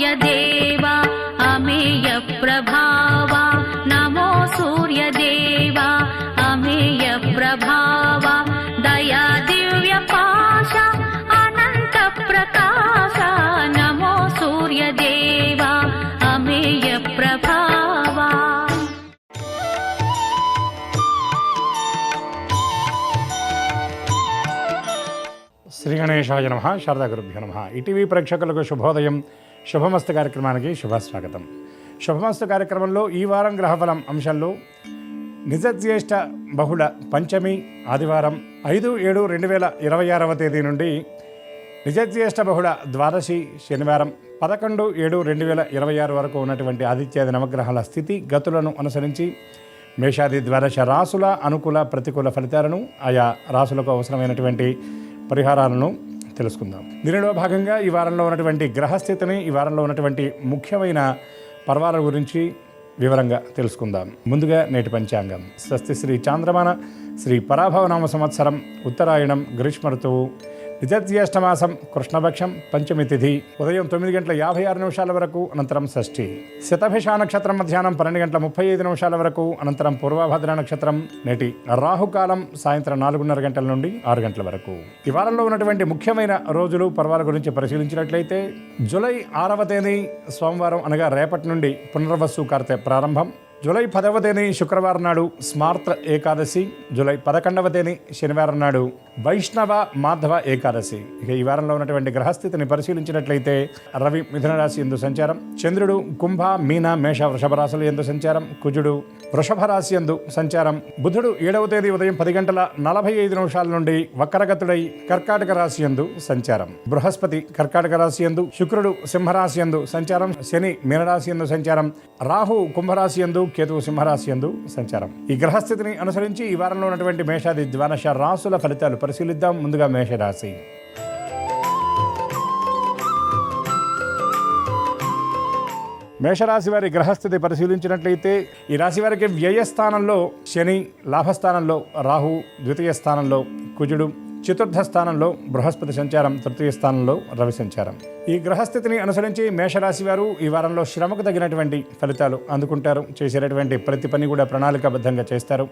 सूर्यदेवा अमेय प्रभावा नमो सूर्यदेवा अमेय प्रभावा दया दिव्य पाशा अनंत प्रकाशा नमो सूर्यदेवा अमेय प्रभावा। శ్రీ గణేశాయ నమః. శారదా గురుభ్యో నమః. ఈటీవీ ప్రేక్షకులకు శుభోదయం. శుభమస్తు కార్యక్రమానికి శుభస్వాగతం. శుభమస్తు కార్యక్రమంలో ఈ వారం గ్రహఫలం అంశంలో నిజజ్యేష్ఠ బహుళ పంచమి ఆదివారం 5/7/2026 తేదీ నుండి నిజజ్యేష్ఠ బహుళ ద్వాదశి శనివారం 11/7/2026 వరకు ఉన్నటువంటి ఆదిత్యాది నవగ్రహాల స్థితి గతులను అనుసరించి మేషాది ద్వాదశ రాసుల అనుకూల ప్రతికూల ఫలితాలను ఆయా రాసులకు అవసరమైనటువంటి పరిహారాలను తెలుసుకుందాం. దీనిలో భాగంగా ఈ వారంలో ఉన్నటువంటి గ్రహస్థితిని, ఈ వారంలో ఉన్నటువంటి ముఖ్యమైన పర్వాల గురించి వివరంగా తెలుసుకుందాం. ముందుగా నేటి పంచాంగం. స్వస్తి శ్రీ చాంద్రమాన శ్రీ పరాభవనామ సంవత్సరం ఉత్తరాయణం గ్రీష్మ ఋతువు నిజజ్యేష్ఠమాసం కృష్ణపక్షం పంచమి తిథి ఉదయం 9:56 వరకు, అనంతరం షష్ఠి. శతభిష నక్షత్రం మధ్యాహ్నం 12:35 వరకు, అనంతరం పూర్వభద్ర నక్షత్రం. నేటి రాహుకాలం సాయంత్రం 4:30 గంటల నుండి 6 గంటల వరకు. ఈ వారంలో ఉన్నటువంటి ముఖ్యమైన రోజులు పర్వాల గురించి పరిశీలించినట్లయితే జూలై 6వ తేదీ సోమవారం అనగా రేపటి నుండి పునర్వసు కార్తె ప్రారంభం. జూలై 10వ తేదీ శుక్రవారం నాడు స్మార్త ఏకాదశి. జూలై 11వ తేదీ శనివారం నాడు వైష్ణవ మాధవ ఏకాదశి. ఇక ఈ వారంలో ఉన్నటువంటి గ్రహస్థితిని పరిశీలించినట్లయితే రవి మిథున రాశి యందు సంచారం, చంద్రుడు కుంభ మీన మేష వృషభ రాశుల యందు సంచారం, కుజుడు వృషభ రాశి యందు సంచారం, బుధుడు 7వ తేదీ ఉదయం 10:45 నుండి వక్రగతుడై కర్కాటక రాశి యందు సంచారం, బృహస్పతి కర్కాటక రాశి యందు, శుక్రుడు సింహరాశి యందు సంచారం, శని మీనరాశి యందు సంచారం, రాహు కుంభరాశి యందు, కేతువు సింహరాశి యందు సంచారం. ఈ గ్రహస్థితిని అనుసరించి ఈ వారంలో ఉన్నటువంటి మేషాది ద్వాదశ రాసుల ఫలితాలు పరిశీలిద్దాం. ముందుగా మేషరాశి. మేషరాశి వారి గ్రహస్థితి పరిశీలించినట్లయితే ఈ రాశి వారికి వ్యయస్థానంలో శని, లాభస్థానంలో రాహు, ద్వితీయ స్థానంలో కుజుడు, చతుర్థ స్థానంలో బృహస్పతి సంచారం, తృతీయ స్థానంలో రవి సంచారం. ఈ గ్రహస్థితిని అనుసరించి మేషరాశి వారు ఈ వారంలో శ్రమకు తగినటువంటి ఫలితాలు అందుకుంటారు. చేసేటటువంటి ప్రతి పని కూడా ప్రణాళికాబద్ధంగా చేస్తారు.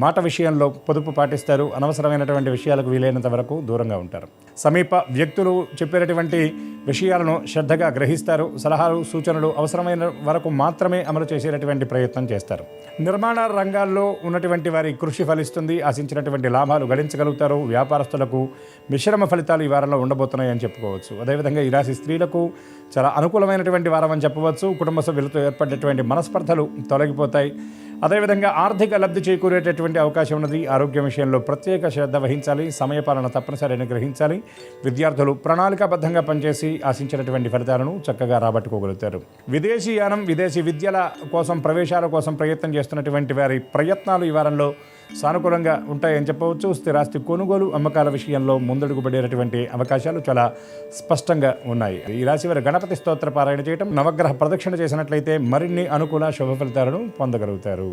మాట విషయంలో పొదుపు పాటిస్తారు. అనవసరమైనటువంటి విషయాలకు వీలైనంత వరకు దూరంగా ఉంటారు. సమీప వ్యక్తులు చెప్పేటటువంటి విషయాలను శ్రద్ధగా గ్రహిస్తారు. సలహాలు సూచనలు అవసరమైన వరకు మాత్రమే అమలు చేసేటటువంటి ప్రయత్నం చేస్తారు. నిర్మాణ రంగాల్లో ఉన్నటువంటి వారి కృషి ఫలిస్తుంది. ఆశించినటువంటి లాభాలు గడించగలుగుతారు. వ్యాపారస్తులకు మిశ్రమ ఫలితాలు ఈ వారంలో ఉండబోతున్నాయని చెప్పుకోవచ్చు. అదేవిధంగా ఈ రాశి స్త్రీలకు చాలా అనుకూలమైనటువంటి వారం అని చెప్పవచ్చు. కుటుంబ సభ్యులతో ఏర్పడేటువంటి మనస్పర్ధలు తొలగిపోతాయి. అదేవిధంగా ఆర్థిక లబ్ధి చేకూరేటటువంటి అవకాశం ఉన్నది. ఆరోగ్య విషయంలో ప్రత్యేక శ్రద్ధ వహించాలి. సమయపాలన తప్పనిసరిని గ్రహించాలి. విద్యార్థులు ప్రణాళికాబద్ధంగా పనిచేసి ఆశించినటువంటి ఫలితాలను చక్కగా రాబట్టుకోగలుగుతారు. విదేశీయానం, విదేశీ విద్యల కోసం, ప్రవేశాల కోసం ప్రయత్నం చేస్తున్నటువంటి వారి ప్రయత్నాలు ఈ వారంలో సానుకూలంగా ఉంటాయని చెప్పవచ్చు. స్థిరాస్తి కొనుగోలు, అమ్మకాల విషయంలో ముందడుగు పడేటటువంటి అవకాశాలు చాలా స్పష్టంగా ఉన్నాయి. ఈ రాశి వారి గణపతి స్తోత్ర పారాయణ చేయటం, నవగ్రహ ప్రదక్షిణ చేసినట్లయితే మరిన్ని అనుకూల శుభ ఫలితాలను పొందగలుగుతారు.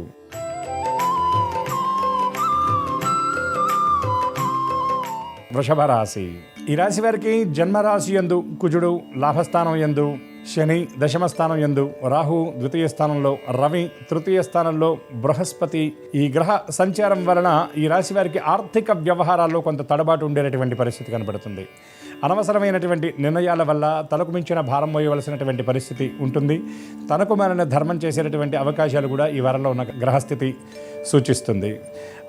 వృషభ రాశి. ఈ రాశి వారికి జన్మరాశి యందు కుజుడు, లాభస్థానం యందు శని, దశమ స్థానం యందు రాహు, ద్వితీయ స్థానంలో రవి, తృతీయ స్థానంలో బృహస్పతి. ఈ గ్రహ సంచారం వలన ఈ రాశి వారికి ఆర్థిక వ్యవహారాల్లో కొంత తడబాటు ఉండేటటువంటి పరిస్థితి కనబడుతుంది. అనవసరమైనటువంటి నిర్ణయాల వల్ల తలకు మించిన భారం మోయవలసినటువంటి పరిస్థితి ఉంటుంది. తనకు మారిన ధర్మం చేసేటటువంటి అవకాశాలు కూడా ఈ వారంలో ఉన్న గ్రహస్థితి సూచిస్తుంది.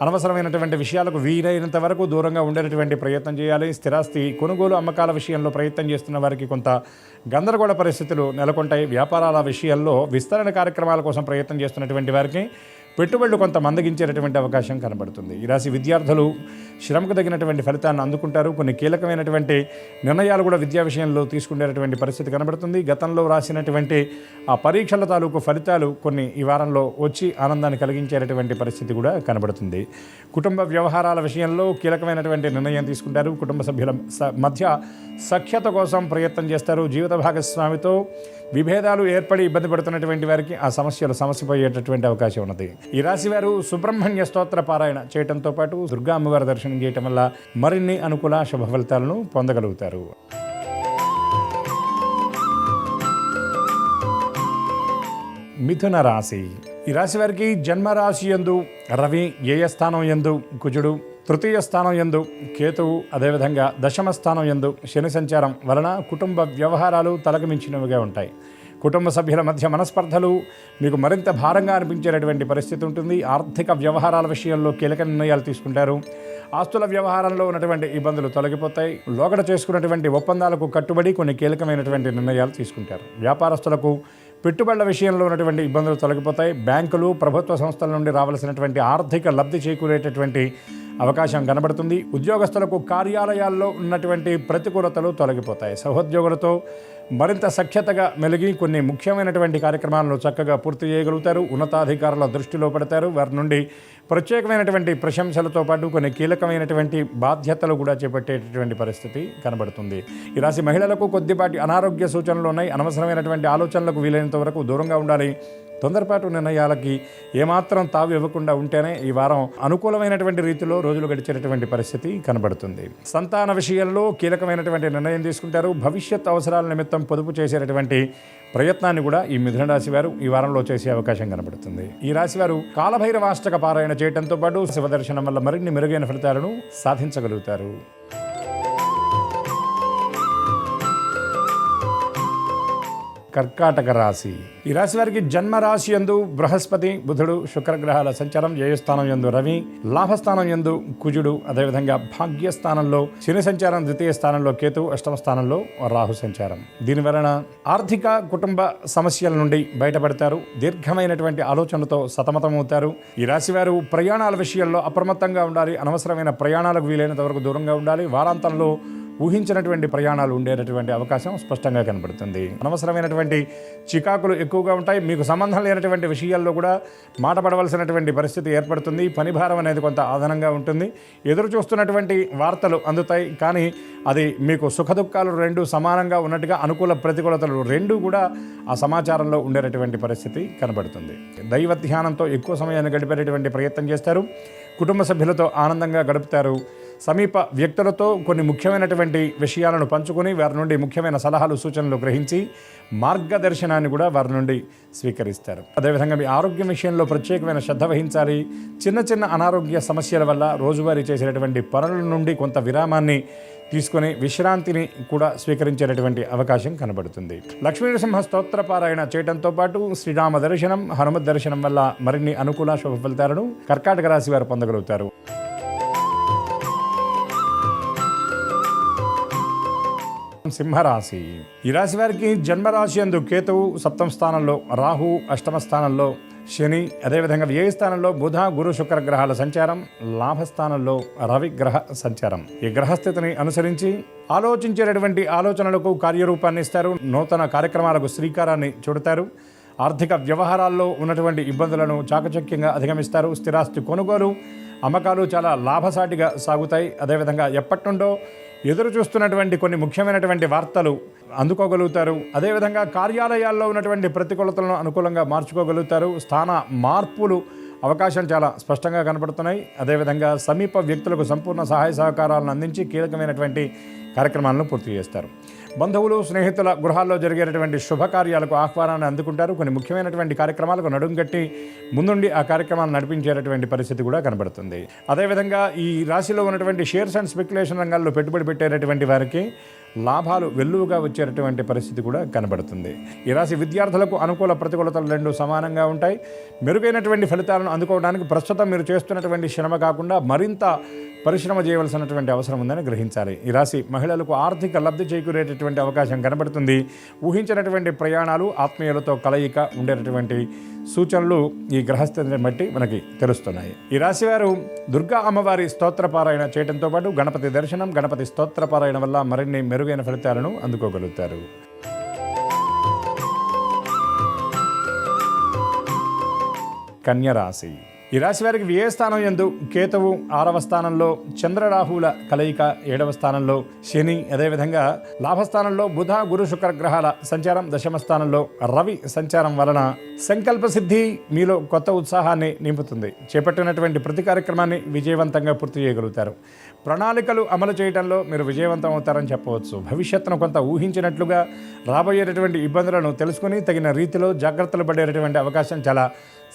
అనవసరమైనటువంటి విషయాలకు వీలైనంత వరకు దూరంగా ఉండేటటువంటి ప్రయత్నం చేయాలి. స్థిరాస్తి కొనుగోలు, అమ్మకాల విషయంలో ప్రయత్నం చేస్తున్న వారికి కొంత గందరగోళ పరిస్థితులు నెలకొంటాయి. వ్యాపారాల విషయాల్లో విస్తరణ కార్యక్రమాల కోసం ప్రయత్నం చేస్తున్నటువంటి వారికి పెట్టుబడులు కొంత మందగించేటటువంటి అవకాశం కనబడుతుంది. ఈ రాశి విద్యార్థులు శ్రమకు తగినటువంటి ఫలితాన్ని అందుకుంటారు. కొన్ని కీలకమైనటువంటి నిర్ణయాలు కూడా విద్యా విషయంలో తీసుకునేటటువంటి పరిస్థితి కనబడుతుంది. గతంలో రాసినటువంటి ఆ పరీక్షల తాలూకు ఫలితాలు కొన్ని ఈ వారంలో వచ్చి ఆనందాన్ని కలిగించేటటువంటి పరిస్థితి కూడా కనబడుతుంది. కుటుంబ వ్యవహారాల విషయంలో కీలకమైనటువంటి నిర్ణయం తీసుకుంటారు. కుటుంబ సభ్యుల మధ్య సఖ్యత కోసం ప్రయత్నం చేస్తారు. జీవిత భాగస్వామితో విభేదాలు ఏర్పడి ఇబ్బంది పడుతున్నటువంటి వారికి ఆ సమస్యలు సమసిపోయేటటువంటి అవకాశం ఉన్నది. ఈ రాశి వారు సుబ్రహ్మణ్య స్తోత్ర పారాయణ చేయడంతో పాటు దుర్గా అమ్మవారి దర్శనం చేయటం వల్ల మరిన్ని అనుకూల శుభ ఫలితాలను పొందగలుగుతారు. మిథున రాశి. ఈ రాశి వారికి జన్మరాశి యందు రవి, వ్యయ స్థానం యందు కుజుడు, తృతీయ స్థానం యందు కేతువు, అదేవిధంగా దశమ స్థానం యందు శని సంచారం వలన కుటుంబ వ్యవహారాలు తలకు మించినవిగా ఉంటాయి. కుటుంబ సభ్యుల మధ్య మనస్పర్ధలు మీకు మరింత భారంగా అనిపించేటటువంటి పరిస్థితి ఉంటుంది. ఆర్థిక వ్యవహారాల విషయంలో కీలక నిర్ణయాలు తీసుకుంటారు. ఆస్తుల వ్యవహారంలో ఉన్నటువంటి ఇబ్బందులు తొలగిపోతాయి. లోగడ చేసుకున్నటువంటి ఒప్పందాలకు కట్టుబడి కొన్ని కీలకమైనటువంటి నిర్ణయాలు తీసుకుంటారు. వ్యాపారస్తులకు పెట్టుబడుల విషయంలో ఉన్నటువంటి ఇబ్బందులు తొలగిపోతాయి. బ్యాంకులు, ప్రభుత్వ సంస్థల నుండి రావాల్సినటువంటి ఆర్థిక లబ్ధి చేకూరేటటువంటి అవకాశం కనబడుతుంది. ఉద్యోగస్తులకు కార్యాలయాల్లో ఉన్నటువంటి ప్రతికూలతలు తొలగిపోతాయి. సహోద్యోగులతో మరింత సఖ్యతగా మెలిగి కొన్ని ముఖ్యమైనటువంటి కార్యక్రమాలను చక్కగా పూర్తి చేయగలుగుతారు. ఉన్నతాధికారుల దృష్టిలో పడతారు. వారి నుండి ప్రత్యేకమైనటువంటి ప్రశంసలతో పాటు కొన్ని కీలకమైనటువంటి బాధ్యతలు కూడా చేపట్టేటటువంటి పరిస్థితి కనబడుతుంది. ఈ రాశి మహిళలకు కొద్దిపాటి అనారోగ్య సూచనలు ఉన్నాయి. అనవసరమైనటువంటి ఆలోచనలకు వీలైనంత వరకు దూరంగా ఉండాలి. తొందరపాటు నిర్ణయాలకి ఏమాత్రం తావు ఇవ్వకుండా ఉంటేనే ఈ వారం అనుకూలమైనటువంటి రీతిలో రోజులు గడిచేటటువంటి పరిస్థితి కనబడుతుంది. సంతాన విషయంలో కీలకమైనటువంటి నిర్ణయం తీసుకుంటారు. భవిష్యత్ అవసరాల నిమిత్తం పొదుపు చేసేటటువంటి ప్రయత్నాన్ని కూడా ఈ మిథున రాశి వారు ఈ వారంలో చేసే అవకాశం కనబడుతుంది. ఈ రాశి వారు కాలభైరవాష్టక పారాయణ చేయడంతో పాటు శివదర్శనం వల్ల మరిన్ని మెరుగైన ఫలితాలను సాధించగలుగుతారు. కర్కాటక రాశి. ఈ రాశి వారికి జన్మరాశి యందు బృహస్పతి, బుధుడు, శుక్రగ్రహాల సంచారం, వ్యయస్థానం యందు రవి, లాభస్థానం యందు కుజుడు, అదేవిధంగా భాగ్యస్థానంలో శని సంచారం, ద్వితీయ స్థానంలో కేతు, అష్టమ స్థానంలో రాహు సంచారం. దీని వలన ఆర్థిక, కుటుంబ సమస్యల నుండి బయటపడతారు. దీర్ఘమైనటువంటి ఆలోచనలతో సతమతమవుతారు. ఈ రాశి వారు ప్రయాణాల విషయంలో అప్రమత్తంగా ఉండాలి. అనవసరమైన ప్రయాణాలకు వీలైనంత వరకు దూరంగా ఉండాలి. వారాంతంలో ఊహించినటువంటి ప్రయాణాలు ఉండేటటువంటి అవకాశం స్పష్టంగా కనబడుతుంది. అనవసరమైనటువంటి చికాకులు ఎక్కువగా ఉంటాయి. మీకు సంబంధం లేనటువంటి విషయాల్లో కూడా మాట పడవలసినటువంటి పరిస్థితి ఏర్పడుతుంది. పని భారం అనేది కొంత అదనంగా ఉంటుంది. ఎదురు చూస్తున్నటువంటి వార్తలు అందుతాయి. కానీ అది మీకు సుఖదుఖాలు రెండు సమానంగా ఉన్నట్టుగా, అనుకూల ప్రతికూలతలు రెండు కూడా ఆ సమాచారంలో ఉండేటటువంటి పరిస్థితి కనబడుతుంది. దైవ ధ్యానంతో ఎక్కువ సమయాన్ని గడిపేటటువంటి ప్రయత్నం చేస్తారు. కుటుంబ సభ్యులతో ఆనందంగా గడుపుతారు. సమీప వ్యక్తులతో కొన్ని ముఖ్యమైనటువంటి విషయాలను పంచుకొని వారి నుండి ముఖ్యమైన సలహాలు, సూచనలు గ్రహించి మార్గదర్శనాన్ని కూడా వారి నుండి స్వీకరిస్తారు. అదేవిధంగా మీ ఆరోగ్యం విషయంలో ప్రత్యేకమైన శ్రద్ధ వహించాలి. చిన్న చిన్న అనారోగ్య సమస్యల వల్ల రోజువారీ చేసేటటువంటి పనుల నుండి కొంత విరామాన్ని తీసుకొని విశ్రాంతిని కూడా స్వీకరించేటటువంటి అవకాశం కనబడుతుంది. లక్ష్మీనరసింహ స్తోత్ర పారాయణ చేయడంతో పాటు శ్రీరామ దర్శనం, హనుమత్ దర్శనం వల్ల మరిన్ని అనుకూల శుభ ఫలితాలను కర్కాటక రాశి వారు పొందగలుగుతారు. సింహరాశి. ఈ రాశి వారికి జన్మరాశి యందు కేతువు, సప్తమ స్థానంలో రాహు, అష్టమ స్థానంలో శని, అదేవిధంగా వ్యయ స్థానంలో బుధ, గురు, శుక్ర గ్రహాల సంచారం, లాభస్థానంలో రవి గ్రహ సంచారం. ఈ గ్రహస్థితిని అనుసరించి ఆలోచించేటటువంటి ఆలోచనలకు కార్యరూపాన్ని ఇస్తారు. నూతన కార్యక్రమాలకు శ్రీకారాన్ని చుడతారు. ఆర్థిక వ్యవహారాల్లో ఉన్నటువంటి ఇబ్బందులను చాకచక్యంగా అధిగమిస్తారు. స్థిరాస్తి కొనుగోలు, అమ్మకాలు చాలా లాభసాటిగా సాగుతాయి. అదేవిధంగా ఎప్పటి నుండో ఎదురు చూస్తున్నటువంటి కొన్ని ముఖ్యమైనటువంటి వార్తలు అందుకోగలుగుతారు. అదేవిధంగా కార్యాలయాల్లో ఉన్నటువంటి ప్రతికూలతలను అనుకూలంగా మార్చుకోగలుగుతారు. స్థాన మార్పులు అవకాశం చాలా స్పష్టంగా కనపడుతున్నాయి. అదేవిధంగా సమీప వ్యక్తులకు సంపూర్ణ సహాయ సహకారాలను అందించి కీలకమైనటువంటి కార్యక్రమాలను పూర్తి చేస్తారు. బంధువులు, స్నేహితుల గృహాల్లో జరిగేటటువంటి శుభకార్యాలకు ఆహ్వానాన్ని అందుకుంటారు. కొన్ని ముఖ్యమైనటువంటి కార్యక్రమాలకు నడుంగట్టి ముందుండి ఆ కార్యక్రమాలు నడిపించేటటువంటి పరిస్థితి కూడా కనబడుతుంది. అదేవిధంగా ఈ రాశిలో ఉన్నటువంటి షేర్స్ అండ్ స్పెక్యులేషన్ రంగాల్లో పెట్టుబడి పెట్టేటటువంటి వారికి లాభాలు వెల్లువగా వచ్చేటటువంటి పరిస్థితి కూడా కనబడుతుంది. ఈ రాశి విద్యార్థులకు అనుకూల ప్రతికూలతలు రెండు సమానంగా ఉంటాయి. మెరుగైనటువంటి ఫలితాలను అందుకోవడానికి ప్రస్తుతం మీరు చేస్తున్నటువంటి శ్రమ కాకుండా మరింత పరిశ్రమ చేయవలసినటువంటి అవసరం ఉందని గ్రహించాలి. ఈ రాశి మహిళలకు ఆర్థిక లబ్ధి చేకూరేటటువంటి అవకాశం కనబడుతుంది. ఊహించినటువంటి ప్రయాణాలు, ఆత్మీయులతో కలయిక ఉండేటటువంటి సూచనలు ఈ గ్రహస్థితిని బట్టి మనకి తెలుస్తున్నాయి. ఈ రాశివారు దుర్గా అమ్మవారి స్తోత్రపారాయణ చేయడంతో పాటు గణపతి దర్శనం, గణపతి స్తోత్రపారాయణ వల్ల మరిన్ని మెరుగైన ఫలితాలను అందుకోగలుగుతారు. కన్యరాశి. ఈ రాశి వారికి వ్యయ స్థానం యందు కేతువు, 6వ స్థానంలో చంద్రరాహుల కలయిక, 7వ స్థానంలో శని, అదేవిధంగా లాభస్థానంలో బుధ, గురు, శుక్ర గ్రహాల సంచారం, 10వ స్థానంలో రవి సంచారం వలన సంకల్ప సిద్ధి మీలో కొత్త ఉత్సాహాన్ని నింపుతుంది. చేపట్టినటువంటి ప్రతి కార్యక్రమాన్ని విజయవంతంగా పూర్తి చేయగలుగుతారు. ప్రణాళికలు అమలు చేయడంలో మీరు విజయవంతం అవుతారని చెప్పవచ్చు. భవిష్యత్తును కొంత ఊహించినట్లుగా రాబోయేటటువంటి ఇబ్బందులను తెలుసుకుని తగిన రీతిలో జాగ్రత్తలు పడేటటువంటి అవకాశం చాలా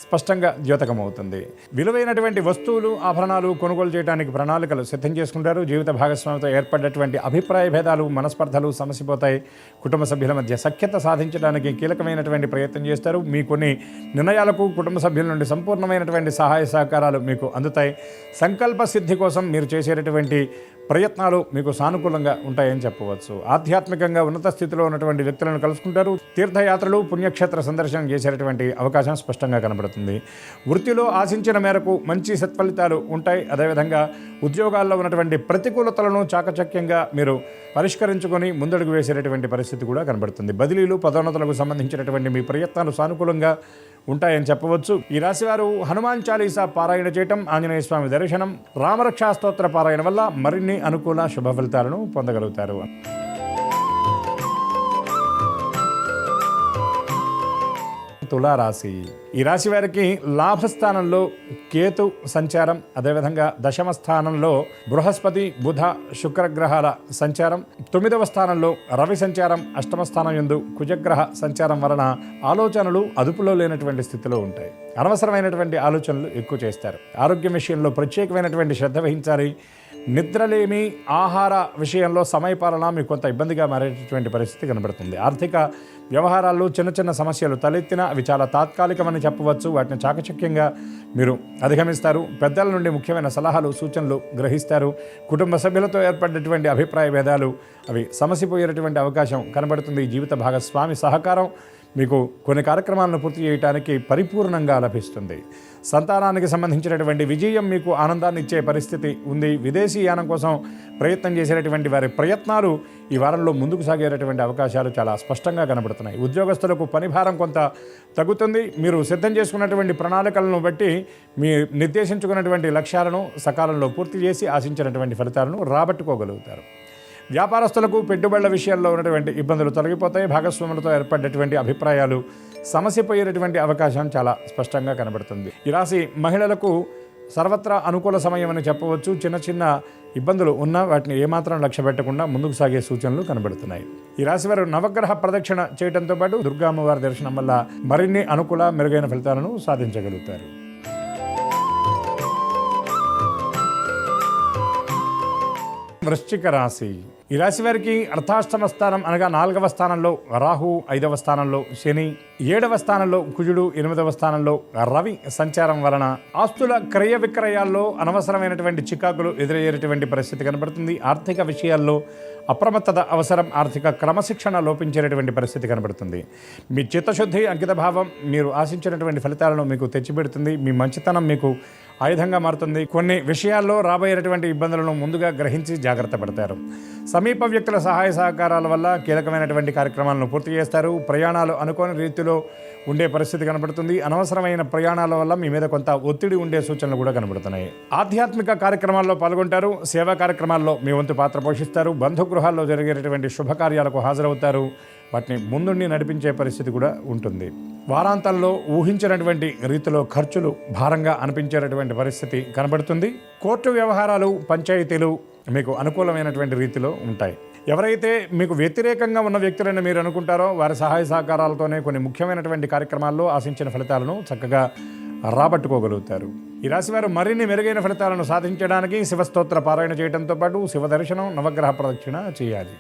స్పష్టంగా ద్యోతకమవుతుంది. విలువైనటువంటి వస్తువులు, ఆభరణాలు కొనుగోలు చేయడానికి ప్రణాళికలు సిద్ధం చేసుకుంటారు. జీవిత భాగస్వామితో ఏర్పడేటువంటి అభిప్రాయ భేదాలు, మనస్పర్ధలు సమసిపోతాయి. కుటుంబ సభ్యుల మధ్య సఖ్యత సాధించడానికి కీలకమైనటువంటి ప్రయత్నం చేస్తారు. మీ కొన్ని నిర్ణయాలకు కుటుంబ సభ్యుల నుండి సంపూర్ణమైనటువంటి సహాయ సహకారాలు మీకు అందుతాయి. సంకల్ప సిద్ధి కోసం మీరు చేసేటటువంటి ప్రయత్నాలు మీకు సానుకూలంగా ఉంటాయని చెప్పవచ్చు. ఆధ్యాత్మికంగా ఉన్నత స్థితిలో ఉన్నటువంటి వ్యక్తులను కలుసుకుంటారు. తీర్థయాత్రలు, పుణ్యక్షేత్ర సందర్శనం చేసేటటువంటి అవకాశం స్పష్టంగా కనబడుతుంది. వృత్తిలో ఆశించిన మేరకు మంచి సత్ఫలితాలు ఉంటాయి. అదేవిధంగా ఉద్యోగాల్లో ఉన్నటువంటి ప్రతికూలతలను చాకచక్యంగా మీరు పరిష్కరించుకొని ముందడుగు వేసేటటువంటి పరిస్థితి కూడా కనబడుతుంది. బదిలీలు, పదోన్నతులకు సంబంధించినటువంటి మీ ప్రయత్నాలు సానుకూలంగా ఉంటాయని చెప్పవచ్చు. ఈ రాశివారు హనుమాన్ చాలీసా పారాయణ చేయటం, ఆంజనేయ స్వామి దర్శనం, రామరక్షా స్తోత్ర పారాయణ వల్ల మరిన్ని అనుకూల శుభ ఫలితాలను పొందగలుగుతారు. తులారాశి. ఈ రాశి వారికి లాభస్థానంలో కేతు సంచారం, అదేవిధంగా దశమ స్థానంలో బృహస్పతి, బుధ, శుక్రగ్రహాల సంచారం, 9వ స్థానంలో రవి సంచారం, అష్టమ స్థానం యందు కుజగ్రహ సంచారం వలన ఆలోచనలు అదుపులో లేనటువంటి స్థితిలో ఉంటాయి. అనవసరమైనటువంటి ఆలోచనలు ఎక్కువ చేస్తారు. ఆరోగ్యం విషయంలో ప్రత్యేకమైనటువంటి శ్రద్ధ వహించాలి. నిద్రలేమి, ఆహార విషయంలో సమయపాలన మీకు కొంత ఇబ్బందిగా మారేటటువంటి పరిస్థితి కనబడుతుంది. ఆర్థిక వ్యవహారాల్లో చిన్న చిన్న సమస్యలు తలెత్తినా అవి చాలా తాత్కాలికమని చెప్పవచ్చు. వాటిని చాకచక్యంగా మీరు అధిగమిస్తారు. పెద్దల నుండి ముఖ్యమైన సలహాలు, సూచనలు గ్రహిస్తారు. కుటుంబ సభ్యులతో ఏర్పడినటువంటి అభిప్రాయ భేదాలు అవి సమసిపోయేటటువంటి అవకాశం కనబడుతుంది. జీవిత భాగస్వామి సహకారం మీకు కొన్ని కార్యక్రమాలను పూర్తి చేయడానికి పరిపూర్ణంగా లభిస్తుంది. సంతానానికి సంబంధించినటువంటి విజయం మీకు ఆనందాన్ని ఇచ్చే పరిస్థితి ఉంది. విదేశీ యానం కోసం ప్రయత్నం చేసేటటువంటి వారి ప్రయత్నాలు ఈ వారంలో ముందుకు సాగేటటువంటి అవకాశాలు చాలా స్పష్టంగా కనబడుతున్నాయి. ఉద్యోగస్తులకు పనిభారం కొంత తగ్గుతుంది. మీరు సిద్ధం చేసుకున్నటువంటి ప్రణాళికలను బట్టి మీ నిర్దేశించుకున్నటువంటి లక్ష్యాలను సకాలంలో పూర్తి చేసి ఆశించినటువంటి ఫలితాలను రాబట్టుకోగలుగుతారు. వ్యాపారస్తులకు పెట్టుబడుల విషయాల్లో ఉన్నటువంటి ఇబ్బందులు తొలగిపోతాయి. భాగస్వాములతో ఏర్పడేటువంటి అభిప్రాయాలు సమసిపోయేటటువంటి అవకాశం చాలా స్పష్టంగా కనబడుతుంది. ఈ రాశి మహిళలకు సర్వత్రా అనుకూల సమయం అని చెప్పవచ్చు. చిన్న చిన్న ఇబ్బందులు ఉన్నా వాటిని ఏమాత్రం లక్ష్య పెట్టకుండా ముందుకు సాగే సూచనలు కనబడుతున్నాయి. ఈ రాశి వారు నవగ్రహ ప్రదక్షిణ చేయడంతో పాటు దుర్గా అమ్మవారి దర్శనం వల్ల మరిన్ని అనుకూల మెరుగైన ఫలితాలను సాధించగలుగుతారు. వృశ్చిక రాశి. ఈ రాశి వారికి అర్థాష్టమ స్థానం అనగా 4వ స్థానంలో రాహు, 5వ స్థానంలో శని, 7వ స్థానంలో కుజుడు, 8వ స్థానంలో రవి సంచారం వలన ఆస్తుల క్రయ విక్రయాల్లో అనవసరమైనటువంటి చికాకులు ఎదురయ్యేటువంటి పరిస్థితి కనబడుతుంది. ఆర్థిక విషయాల్లో అప్రమత్తత అవసరం. ఆర్థిక క్రమశిక్షణ లోపించేటటువంటి పరిస్థితి కనబడుతుంది. మీ చిత్తశుద్ధి, అంకితభావం మీరు ఆశించినటువంటి ఫలితాలను మీకు తెచ్చిపెడుతుంది. మీ మంచితనం మీకు ఆయుధంగా మారుతుంది. కొన్ని విషయాల్లో రాబోయేటువంటి ఇబ్బందులను ముందుగా గ్రహించి జాగ్రత్త పడతారు. సమీప వ్యక్తుల సహాయ సహకారాల వల్ల కీలకమైనటువంటి కార్యక్రమాలను పూర్తి చేస్తారు. ప్రయాణాలు అనుకోని రీతిలో ఉండే పరిస్థితి కనబడుతుంది. అనవసరమైన ప్రయాణాల వల్ల మీ మీద కొంత ఒత్తిడి ఉండే సూచనలు కూడా కనబడుతున్నాయి. ఆధ్యాత్మిక కార్యక్రమాల్లో పాల్గొంటారు. సేవా కార్యక్రమాల్లో మీ వంతు పాత్ర పోషిస్తారు. బంధుగృహాల్లో జరిగేటటువంటి శుభకార్యాలకు హాజరవుతారు. వాటిని ముందుండి నడిపించే పరిస్థితి కూడా ఉంటుంది. వారాంతంలో ఊహించినటువంటి రీతిలో ఖర్చులు భారంగా అనిపించేటటువంటి పరిస్థితి కనబడుతుంది. కోర్టు వ్యవహారాలు, పంచాయతీలు మీకు అనుకూలమైనటువంటి రీతిలో ఉంటాయి. ఎవరైతే మీకు వ్యతిరేకంగా ఉన్న వ్యక్తులను మీరు అనుకుంటారో వారి సహాయ సహకారాలతోనే కొన్ని ముఖ్యమైనటువంటి కార్యక్రమాల్లో ఆశించిన ఫలితాలను చక్కగా రాబట్టుకోగలుగుతారు. ఈ రాశివారు మరిన్ని మెరుగైన ఫలితాలను సాధించడానికి శివస్తోత్ర పారాయణ చేయడంతో పాటు శివ దర్శనం, నవగ్రహ ప్రదక్షిణ చేయాలి.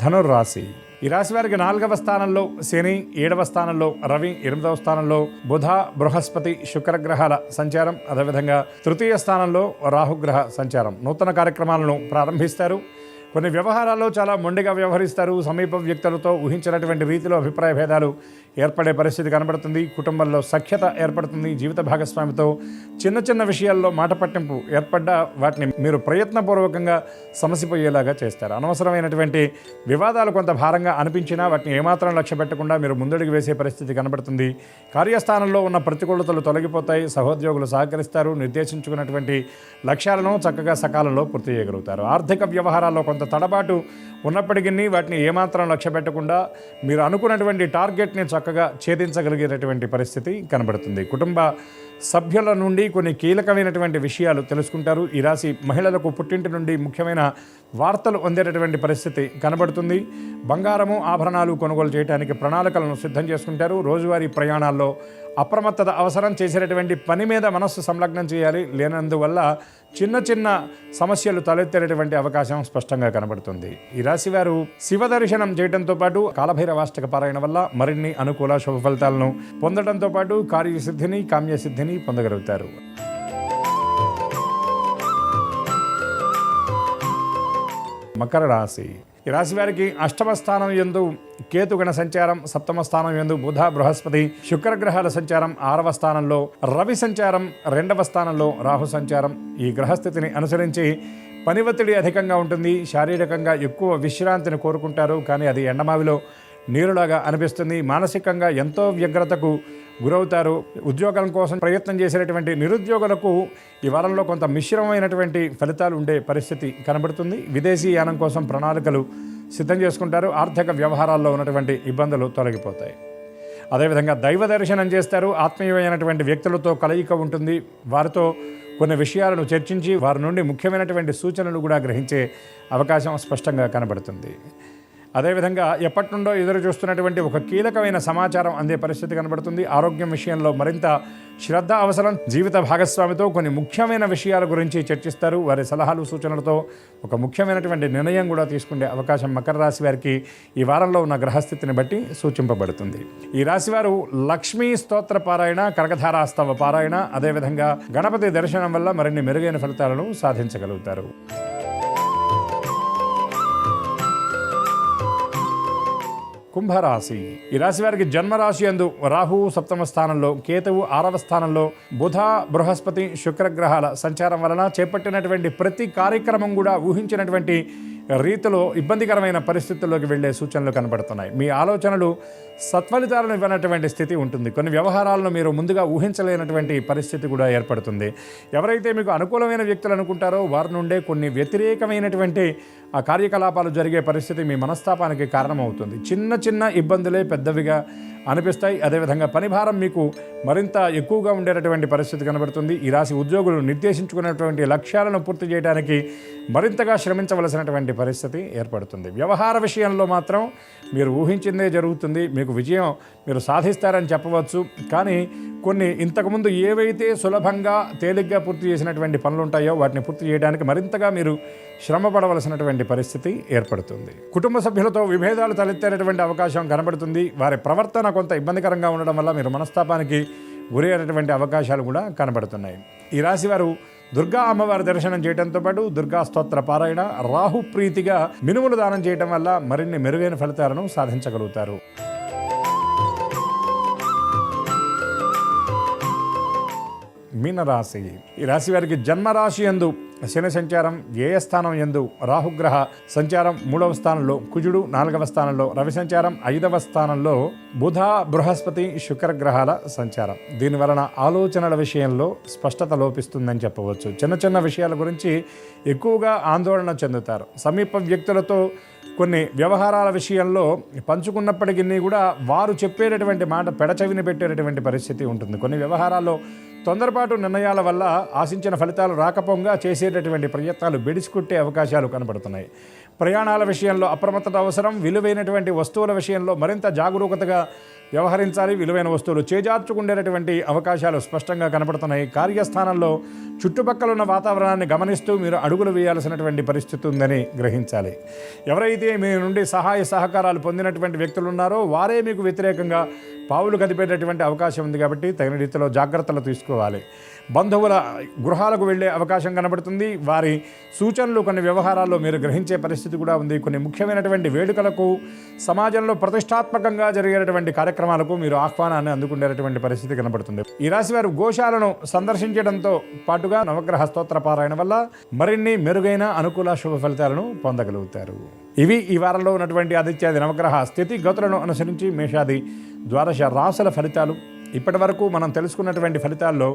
ధనుర్రాశి. ఈ రాశి వారికి 4వ స్థానంలో శని, 7వ స్థానంలో రవి, 8వ స్థానంలో బుధ, బృహస్పతి, శుక్రగ్రహాల సంచారం, అదేవిధంగా 3వ స్థానంలో రాహుగ్రహ సంచారం. నూతన కార్యక్రమాలను ప్రారంభిస్తారు. కొన్ని వ్యవహారాల్లో చాలా మొండిగా వ్యవహరిస్తారు. సమీప వ్యక్తులతో ఊహించినటువంటి రీతిలో అభిప్రాయ భేదాలు ఏర్పడే పరిస్థితి కనబడుతుంది. కుటుంబంలో సఖ్యత ఏర్పడుతుంది. జీవిత భాగస్వామితో చిన్న చిన్న విషయాల్లో మాట పట్టింపు ఏర్పడ్డా వాటిని మీరు ప్రయత్నపూర్వకంగా సమసిపోయేలాగా చేస్తారు. అనవసరమైనటువంటి వివాదాలు కొంత భారంగా అనిపించినా వాటిని ఏమాత్రం లక్ష్య పెట్టకుండా మీరు ముందడుగు వేసే పరిస్థితి కనబడుతుంది. కార్యస్థానంలో ఉన్న ప్రతికూలతలు తొలగిపోతాయి. సహోద్యోగులు సహకరిస్తారు. నిర్దేశించుకున్నటువంటి లక్ష్యాలను చక్కగా సకాలంలో పూర్తి చేయగలుగుతారు. ఆర్థిక వ్యవహారాల్లో కొంత తడబాటు ఉన్నప్పటికీ వాటిని ఏమాత్రం లక్ష్య పెట్టకుండా మీరు అనుకున్నటువంటి టార్గెట్ని చక్కగా ఛేదించగలిగేటటువంటి పరిస్థితి కనబడుతుంది. కుటుంబ సభ్యుల నుండి కొన్ని కీలకమైనటువంటి విషయాలు తెలుసుకుంటారు. ఈ రాశి మహిళలకు పుట్టింటి నుండి ముఖ్యమైన వార్తలు అందేటటువంటి పరిస్థితి కనబడుతుంది. బంగారము ఆభరణాలు కొనుగోలు చేయడానికి ప్రణాళికలను సిద్ధం చేసుకుంటారు. రోజువారీ ప్రయాణాల్లో అప్రమత్తత అవసరం. చేసేటటువంటి పని మీద మనస్సు సంలగ్నం చేయాలి. లేనందువల్ల చిన్న చిన్న సమస్యలు తలెత్తేటటువంటి అవకాశం స్పష్టంగా కనబడుతుంది. ఈ రాశి వారు శివ దర్శనం చేయడంతో పాటు కాలభైరవాష్టక పారాయణ వల్ల మరిన్ని అనుకూల శుభ ఫలితాలను పొందడంతో పాటు కార్యసిద్ధిని కామ్యసిద్ధిని పొందగలుగుతారు. మకర రాశి. ఈ రాశి వారికి అష్టమ స్థానం యందు కేతుగణ సంచారం, సప్తమ స్థానం యందు బుధ బృహస్పతి శుక్రగ్రహాల సంచారం, 6వ స్థానంలో రవి సంచారం, 2వ స్థానంలో రాహు సంచారం. ఈ గ్రహస్థితిని అనుసరించి పని ఒత్తిడి అధికంగా ఉంటుంది. శారీరకంగా ఎక్కువ విశ్రాంతిని కోరుకుంటారు. కానీ అది ఎండమావిలో నీరులాగా అనిపిస్తుంది. మానసికంగా ఎంతో వ్యగ్రతకు గురవుతారు. ఉద్యోగం కోసం ప్రయత్నం చేసేటటువంటి నిరుద్యోగులకు ఈ వారంలో కొంత మిశ్రమమైనటువంటి ఫలితాలు ఉండే పరిస్థితి కనబడుతుంది. విదేశీ యానం కోసం ప్రణాళికలు సిద్ధం చేసుకుంటారు. ఆర్థిక వ్యవహారాల్లో ఉన్నటువంటి ఇబ్బందులు తొలగిపోతాయి. అదేవిధంగా దైవ దర్శనం చేస్తారు. ఆత్మీయమైనటువంటి వ్యక్తులతో కలయిక ఉంటుంది. వారితో కొన్ని విషయాలను చర్చించి వారి నుండి ముఖ్యమైనటువంటి సూచనలు కూడా గ్రహించే అవకాశం స్పష్టంగా కనబడుతుంది. అదేవిధంగా ఎప్పటి నుండో ఎదురు చూస్తున్నటువంటి ఒక కీలకమైన సమాచారం అందే పరిస్థితి కనబడుతుంది. ఆరోగ్యం విషయంలో మరింత శ్రద్ధ అవసరం. జీవిత భాగస్వామితో కొన్ని ముఖ్యమైన విషయాల గురించి చర్చిస్తారు. వారి సలహాలు సూచనలతో ఒక ముఖ్యమైనటువంటి నిర్ణయం కూడా తీసుకునే అవకాశం మకర రాశి వారికి ఈ వారంలో ఉన్న గ్రహస్థితిని బట్టి సూచింపబడుతుంది. ఈ రాశివారు లక్ష్మీ స్తోత్ర పారాయణ, కనకధారాస్తవ పారాయణ, అదేవిధంగా గణపతి దర్శనం వల్ల మరిన్ని మెరుగైన ఫలితాలను సాధించగలుగుతారు. కుంభరాశి. ఈ రాశి వారికి జన్మరాశి యందు రాహు 7వ స్థానంలో, కేతువు 6వ స్థానంలో, బుధ బృహస్పతి శుక్రగ్రహాల సంచారం వలన చేపట్టినటువంటి ప్రతి కార్యక్రమం కూడా ఊహించినటువంటి రీతిలో ఇబ్బందికరమైన పరిస్థితుల్లోకి వెళ్లే సూచనలు కనబడుతున్నాయి. మీ ఆలోచనలు సత్ఫలితాలను ఇవ్వనటువంటి స్థితి ఉంటుంది. కొన్ని వ్యవహారాలను మీరు ముందుగా ఊహించలేనటువంటి పరిస్థితి కూడా ఏర్పడుతుంది. ఎవరైతే మీకు అనుకూలమైన వ్యక్తులు అనుకుంటారో వారి నుండే కొన్ని వ్యతిరేకమైనటువంటి ఆ కార్యకలాపాలు జరిగే పరిస్థితి మీ మనస్తాపానికి కారణమవుతుంది. చిన్న చిన్న ఇబ్బందులే పెద్దవిగా అనిపిస్తాయి. అదేవిధంగా పనిభారం మీకు మరింత ఎక్కువగా ఉండేటటువంటి పరిస్థితి కనబడుతుంది. ఈ రాశి ఉద్యోగులు నిర్దేశించుకున్నటువంటి లక్ష్యాలను పూర్తి చేయడానికి మరింతగా శ్రమించవలసినటువంటి పరిస్థితి ఏర్పడుతుంది. వ్యవహార విషయంలో మాత్రం మీరు ఊహించిందే జరుగుతుంది. మీకు విజయం మీరు సాధిస్తారని చెప్పవచ్చు. కానీ కొన్ని ఇంతకుముందు ఏవైతే సులభంగా తేలిగ్గా పూర్తి చేసినటువంటి పనులు ఉంటాయో వాటిని పూర్తి చేయడానికి మరింతగా మీరు శ్రమ పడవలసినటువంటి పరిస్థితి ఏర్పడుతుంది. కుటుంబ సభ్యులతో విభేదాలు తలెత్తేటటువంటి అవకాశం కనబడుతుంది. వారి ప్రవర్తన కొంత ఇబ్బందికరంగా ఉండడం వల్ల మీరు మనస్తాపానికి గురయ్యేటటువంటి అవకాశాలు కూడా కనబడుతున్నాయి. ఈ రాశి వారు దుర్గా అమ్మవారి దర్శనం చేయడంతో పాటు దుర్గా స్తోత్ర పారాయణ, రాహు ప్రీతిగా మినుములు దానం చేయడం వల్ల మరిన్ని మెరుగైన ఫలితాలను సాధించగలుగుతారు. మీనరాశి. ఈ రాశి వారికి జన్మరాశి యందు శని సంచారం, వ్యయ స్థానం యందు రాహుగ్రహ సంచారం, 3వ స్థానంలో కుజుడు, 4వ స్థానంలో రవి సంచారం, 5వ స్థానంలో బుధ బృహస్పతి శుక్రగ్రహాల సంచారం. దీనివలన ఆలోచనల విషయంలో స్పష్టత లోపిస్తుందని చెప్పవచ్చు. చిన్న చిన్న విషయాల గురించి ఎక్కువగా ఆందోళన చెందుతారు. సమీప వ్యక్తులతో కొన్ని వ్యవహారాల విషయంలో పంచుకున్నప్పటికీ కూడా వారు చెప్పేటటువంటి మాట పెడచెవిని పెట్టేటటువంటి పరిస్థితి ఉంటుంది. కొన్ని వ్యవహారాల్లో తొందరపాటు నిర్ణయాల వల్ల ఆశించిన ఫలితాలు రాకపోగా చేసేటటువంటి ప్రయత్నాలు బెడిసికొట్టే అవకాశాలు కనబడుతున్నాయి. ప్రయాణాల విషయంలో అప్రమత్తత అవసరం. విలువైనటువంటి వస్తువుల విషయంలో మరింత జాగరూకతగా వ్యవహరించాలి. విలువైన వస్తువులు చేజార్చుకుండేటటువంటి అవకాశాలు స్పష్టంగా కనబడుతున్నాయి. కార్యస్థానంలో చుట్టుపక్కల ఉన్న వాతావరణాన్ని గమనిస్తూ మీరు అడుగులు వేయాల్సినటువంటి పరిస్థితి ఉందని గ్రహించాలి. ఎవరైతే మీ నుండి సహాయ సహకారాలు పొందినటువంటి వ్యక్తులు ఉన్నారో వారే మీకు వ్యతిరేకంగా పావులు కదిపేటటువంటి అవకాశం ఉంది. కాబట్టి తగిన రీతిలో జాగ్రత్తలు తీసుకోవాలి. బంధువుల గృహాలకు వెళ్ళే అవకాశం కనబడుతుంది. వారి సూచనలు కొన్ని వ్యవహారాల్లో మీరు గ్రహించే పరిస్థితి పరిస్థితి కూడా ఉంది. కొన్ని ముఖ్యమైనటువంటి వేడుకలకు, సమాజంలో ప్రతిష్టాత్మకంగా జరిగేటువంటి కార్యక్రమాలకు మీరు ఆహ్వానాన్ని అందుకునేటువంటి పరిస్థితి కనబడుతుంది. ఈ రాశి వారు గోశాలను సందర్శించడంతో పాటుగా నవగ్రహ స్తోత్ర పారాయణ వల్ల మరిన్ని మెరుగైన అనుకూల శుభ ఫలితాలను పొందగలుగుతారు. ఇవి ఈ వారంలో ఉన్నటువంటి ఆదిత్యాది నవగ్రహ స్థితి గతులను అనుసరించి మేషాది ద్వాదశ రాశుల ఫలితాలు. ఇప్పటి వరకు మనం తెలుసుకున్నటువంటి ఫలితాల్లో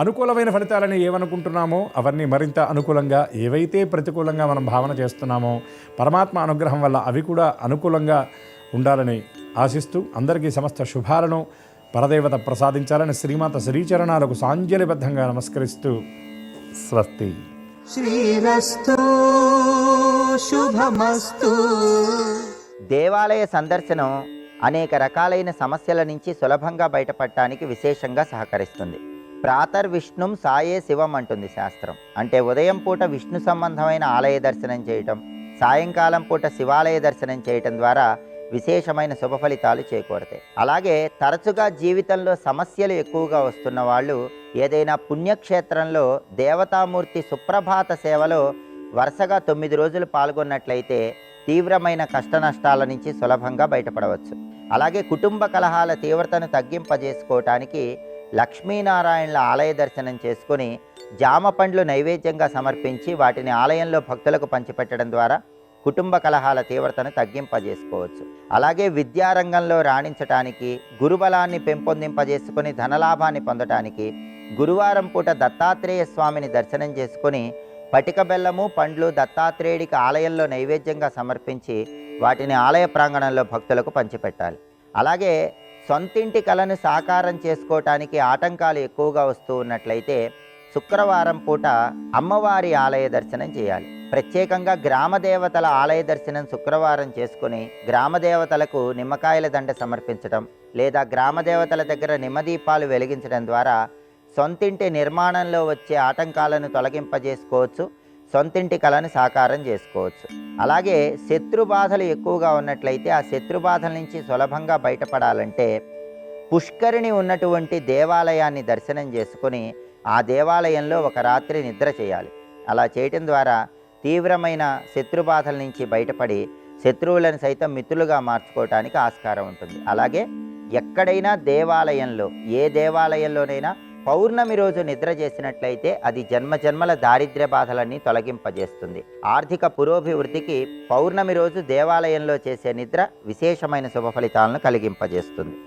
అనుకూలమైన ఫలితాలని ఏమనుకుంటున్నామో అవన్నీ మరింత అనుకూలంగా, ఏవైతే ప్రతికూలంగా మనం భావన చేస్తున్నామో పరమాత్మ అనుగ్రహం వల్ల అవి కూడా అనుకూలంగా ఉండాలని ఆశిస్తూ అందరికీ సమస్త శుభాలను పరదేవత ప్రసాదించాలని శ్రీమాత శ్రీచరణాలకు సాంజలిబద్ధంగా నమస్కరిస్తూ స్వస్తి. శ్రీరస్తు శుభమస్తు. దేవాలయ సందర్శనం అనేక రకాలైన సమస్యల నుంచి సులభంగా బయటపడటానికి విశేషంగా సహకరిస్తుంది. ప్రాతర్విష్ణుం సాయే శివం అంటుంది శాస్త్రం. అంటే ఉదయం పూట విష్ణు సంబంధమైన ఆలయ దర్శనం చేయటం, సాయంకాలం పూట శివాలయ దర్శనం చేయటం ద్వారా విశేషమైన శుభ ఫలితాలు చేకూరతాయి. అలాగే తరచుగా జీవితంలో సమస్యలు ఎక్కువగా వస్తున్న వాళ్ళు ఏదైనా పుణ్యక్షేత్రంలో దేవతామూర్తి సుప్రభాత సేవలో వరుసగా 9 రోజులు పాల్గొన్నట్లయితే తీవ్రమైన కష్ట నష్టాల నుంచి సులభంగా బయటపడవచ్చు. అలాగే కుటుంబ కలహాల తీవ్రతను తగ్గింపజేసుకోవటానికి లక్ష్మీనారాయణల ఆలయ దర్శనం చేసుకుని జామ పండ్లు నైవేద్యంగా సమర్పించి వాటిని ఆలయంలో భక్తులకు పంచిపెట్టడం ద్వారా కుటుంబ కలహాల తీవ్రతను తగ్గింపజేసుకోవచ్చు. అలాగే విద్యారంగంలో రాణించటానికి, గురుబలాన్ని పెంపొందింపజేసుకుని ధనలాభాన్ని పొందటానికి గురువారం పూట దత్తాత్రేయ స్వామిని దర్శనం చేసుకుని పటిక బెల్లము, పండ్లు దత్తాత్రేయుడికి ఆలయంలో నైవేద్యంగా సమర్పించి వాటిని ఆలయ ప్రాంగణంలో భక్తులకు పంచిపెట్టాలి. అలాగే సొంతింటి కలను సాకారం చేసుకోవటానికి ఆటంకాలు ఎక్కువగా వస్తూ ఉన్నట్లయితే శుక్రవారం పూట అమ్మవారి ఆలయ దర్శనం చేయాలి. ప్రత్యేకంగా గ్రామదేవతల ఆలయ దర్శనం శుక్రవారం చేసుకుని గ్రామదేవతలకు నిమ్మకాయల దండ సమర్పించడం లేదా గ్రామదేవతల దగ్గర నిమ్మదీపాలు వెలిగించడం ద్వారా సొంతింటి నిర్మాణంలో వచ్చే ఆటంకాలను తొలగింపజేసుకోవచ్చు, సొంతింటి కళను సాకారం చేసుకోవచ్చు. అలాగే శత్రుబాధలు ఎక్కువగా ఉన్నట్లయితే ఆ శత్రుబాధల నుంచి సులభంగా బయటపడాలంటే పుష్కరిణి ఉన్నటువంటి దేవాలయాన్ని దర్శనం చేసుకుని ఆ దేవాలయంలో ఒక రాత్రి నిద్ర చేయాలి. అలా చేయటం ద్వారా తీవ్రమైన శత్రుబాధల నుంచి బయటపడి శత్రువులను సైతం మిత్రులుగా మార్చుకోవటానికి ఆస్కారం ఉంటుంది. అలాగే ఎక్కడైనా దేవాలయంలో, ఏ దేవాలయంలోనైనా పౌర్ణమి రోజు నిద్ర చేసినట్లయితే అది జన్మజన్మల దారిద్ర్య బాధలన్నీ తొలగింపజేస్తుంది. ఆర్థిక పురోభివృద్ధికి పౌర్ణమి రోజు దేవాలయంలో చేసే నిద్ర విశేషమైన శుభ ఫలితాలను కలిగింపజేస్తుంది.